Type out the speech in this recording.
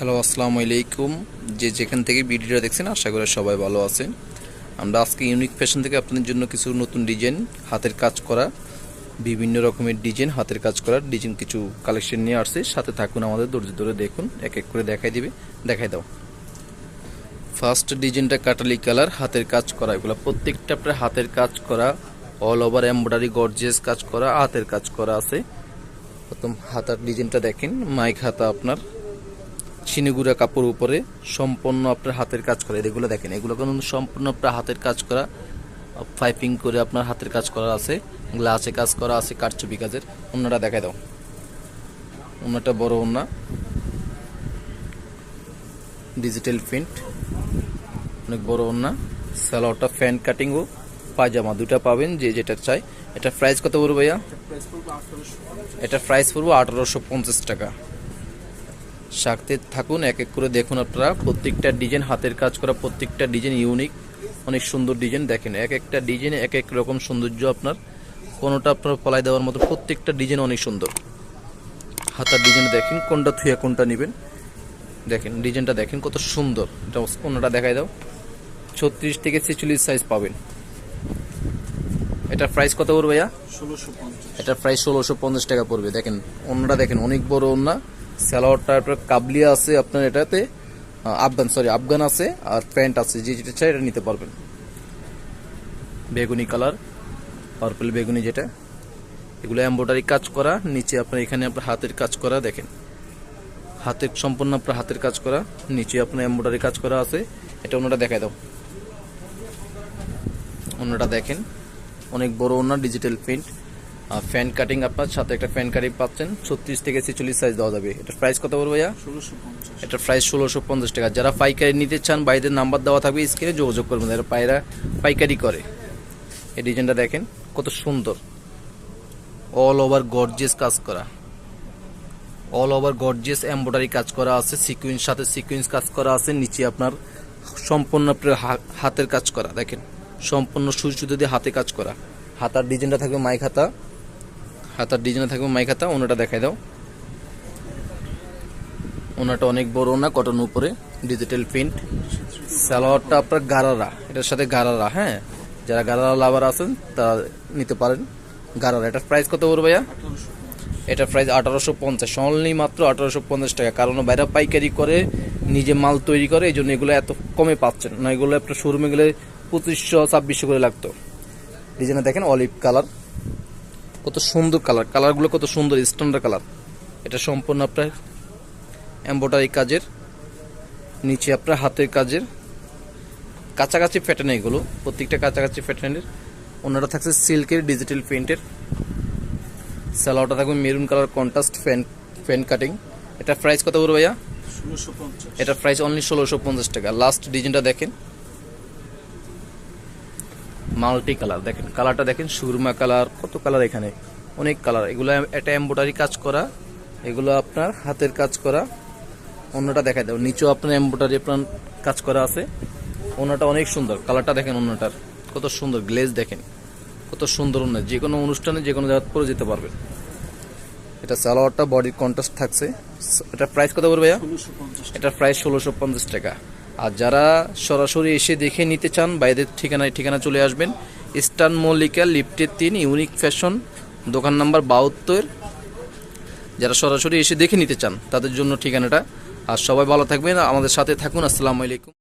Hello, আসসালামু আলাইকুম। যেখান থেকে ভিডিওটা দেখছেন আশা করি সবাই ভালো আছেন। আমরা আজকে ইউনিক ফ্যাশন থেকে আপনাদের জন্য কিছু নতুন ডিজাইন, হাতের কাজ করা বিভিন্ন রকমের ডিজাইন, হাতের কাজ করার ডিজাইন কিছু কালেকশন নিয়ে আসছে। সাথে থাকুন, আমাদের ধৈর্য ধরে দেখুন, এক এক করে দেখাই দাও। ফার্স্ট ডিজাইনটা কাটালি কালার, হাতের কাজ করা। এগুলো প্রত্যেকটা আপনার হাতের কাজ করা, অল ওভার এমব্রয়ডারি গর্জিয়াস কাজ করা, হাতের কাজ করা আছে। প্রথম হাতার ডিজাইনটা দেখেন, মাইক হাতা আপনার চিনিগুড়া কাপড় উপরে সম্পূর্ণ আপনার হাতের কাজ করা। এগুলো দেখেন, এগুলো কিন্তু সম্পূর্ণ আপনার হাতের কাজ করা, পাইপিং করে আপনার হাতের কাজ করা আছে, গ্লাসে কাজ করা আছে, কারচুপি কাজের। অন্যটা দেখাই দাও। অন্যটা বড় ওন্না, ডিজিটাল প্রিন্ট, অনেক বড় ওন্না। সালোয়ারটা ফ্যান কাটিং ও পায়জামা দুটা পাবেন, যে যেটা চাই। এটা প্রাইস কত পড়বে ভাইয়া? এটা প্রাইস পড়বে 1850 টাকা। সাথে থাকুন, এক এক করে দেখুন আপনারা। প্রত্যেকটা ডিজাইন হাতের কাজ করা, প্রত্যেকটা ডিজাইন ইউনিক, অনেক সুন্দর ডিজাইন। দেখেন, এক একটা ডিজাইন এক এক রকম সৌন্দর্য আপনার, কোনোটা আপনার পলাই দেওয়ার মতো। প্রত্যেকটা ডিজাইন অনেক সুন্দর। হাতার ডিজাইন দেখেন, কোনটা থুয়া কোনটা নেবেন। দেখেন ডিজাইনটা দেখেন কত সুন্দর। এটা কোনটা দেখাই দাও। 36 থেকে 46 সাইজ পাবেন। এটা প্রাইস কত পড়বে ভাইয়া? 1650। এটা প্রাইস 1650 টাকা পড়বে। দেখেন অন্যটা দেখেন, অনেক বড় ওন্না। সালোয়ারটা আপনার কাবলিয়া আছে আপনার, এটাতে আফগান আছে, আর প্যান্ট আছে। যে যেটা চাই এটা নিতে পারবেন। বেগুনি কালার, পার্পল বেগুনি যেটা, এগুলো এমব্রয়ডারি কাজ করা। নিচে আপনার এখানে আপনার হাতের কাজ করা। দেখেন হাতের সম্পূর্ণ আপনার হাতের কাজ করা, নিচে আপনার এমব্রয়ডারি কাজ করা আছে। এটা অন্যটা দেখাই দাও। অন্যটা দেখেন, অনেক বড় ওন্না, ডিজিটাল প্রিন্ট, ফ্যান কাটিং। আপনার সাথে একটা ফ্যান কাটিং পাচ্ছেন। 36 থেকে 46 সাইজ দেওয়া যাবে। এটা প্রাইস কত পড়বে ভাইয়া? 1650। এটা প্রাইস 1650 টাকা। যারা পাইকারি নিতে চান, বাইরের নাম্বার দেওয়া থাকবে, স্ক্রিনে যোগাযোগ করবেন। যারা পাইকারি করে। এই ডিজাইনটা দেখেন কত সুন্দর, অল ওভার গর্জিয়াস কাজ করা, অল ওভার গর্জিয়াস এমব্রয়ডারি কাজ করা আছে, সিকুয়েন্স সাথে সিকুয়েন্স কাজ করা আছে। নিচে আপনার সম্পূর্ণ আপনার হাতের কাজ করা। দেখেন সম্পূর্ণ সুতো দিয়ে হাতে কাজ করা। হাতার ডিজাইনটা থাকবে মাইক হাতা, হাতার ডিজাইনটা থাকবে মাইক হাতা। ওনাটা দেখাই দাও। ওনাটা অনেক বড় ওনা, কটন উপরে, ডিজিটাল প্রিন্ট। সালোয়ারটা আপনার গারারা, এটার সাথে গারারা। হ্যাঁ, যারা গারারা লাভার আছেন তা নিতে পারেন। গারারা। এটার প্রাইস কত পড়বে ভাইয়া? এটার প্রাইস 1850, অনলি মাত্র 1850 টাকা। কারণ বাইরে পাইকারি করে, নিজে মাল তৈরি করে, এই জন্য এগুলো এত কমে পাচ্ছেন না। এগুলো আপনার শোরুমে গেলে 2500-2600 করে লাগতো। ডিজাইনে দেখেন অলিভ কালার, কত সুন্দর কালার। কালারগুলো কত সুন্দর, স্ট্যান্ডার্ড কালার। এটা সম্পূর্ণ আপনার এমব্রয়ডারি কাজের, নিচে আপনার হাতের কাজের, কাছাকাছি প্যাটার্ন। এগুলো প্রত্যেকটা কাছাকাছি প্যাটার্নের। অন্যটা থাকছে সিল্কের ডিজিটাল প্রিন্টের। সালোয়ারটা থাকবে maroon colour, contrast fan cutting. এটা প্রাইস কত পড়বে ভাইয়া? 1650। এটা প্রাইস অনলি 1650 টাকা। লাস্ট ডিজাইনটা দেখেন, মাল্টি কালার। দেখেন কালারটা দেখেন, সুরমা কালার, কত কালার, এখানে অনেক কালার। এগুলো একটা এমব্রয়ডারি কাজ করা, এগুলো আপনার হাতের কাজ করা। অন্যটা দেখাই দাও। নিচেও আপনার এমব্রয়ডারি আপনার কাজ করা আছে। অন্যটা অনেক সুন্দর, কালারটা দেখেন অন্যটার কত সুন্দর, গ্লেজ দেখেন কত সুন্দর। অন্য যে কোনো অনুষ্ঠানে যে কোনো জায়গায় পরে যেতে পারবেন। এটা সালোয়ারটা বডির কন্ট্রাস্ট থাকছে। এটা প্রাইস কত পড়বে ভাইয়া? 1650। এটা প্রাইস 1650 টাকা। আর যারা সরাসরি এসে দেখে নিতে চান, বাইরের ঠিকানা চলে আসবেন। ইস্টার্ন মল্লিকা, লিফটের 3, ইউনিক ফ্যাশন, দোকান নাম্বার 72। যারা সরাসরি এসে দেখে নিতে চান তাদের জন্য ঠিকানাটা। আর সবাই ভালো থাকবেন, আমাদের সাথে থাকুন। আসসালামু আলাইকুম।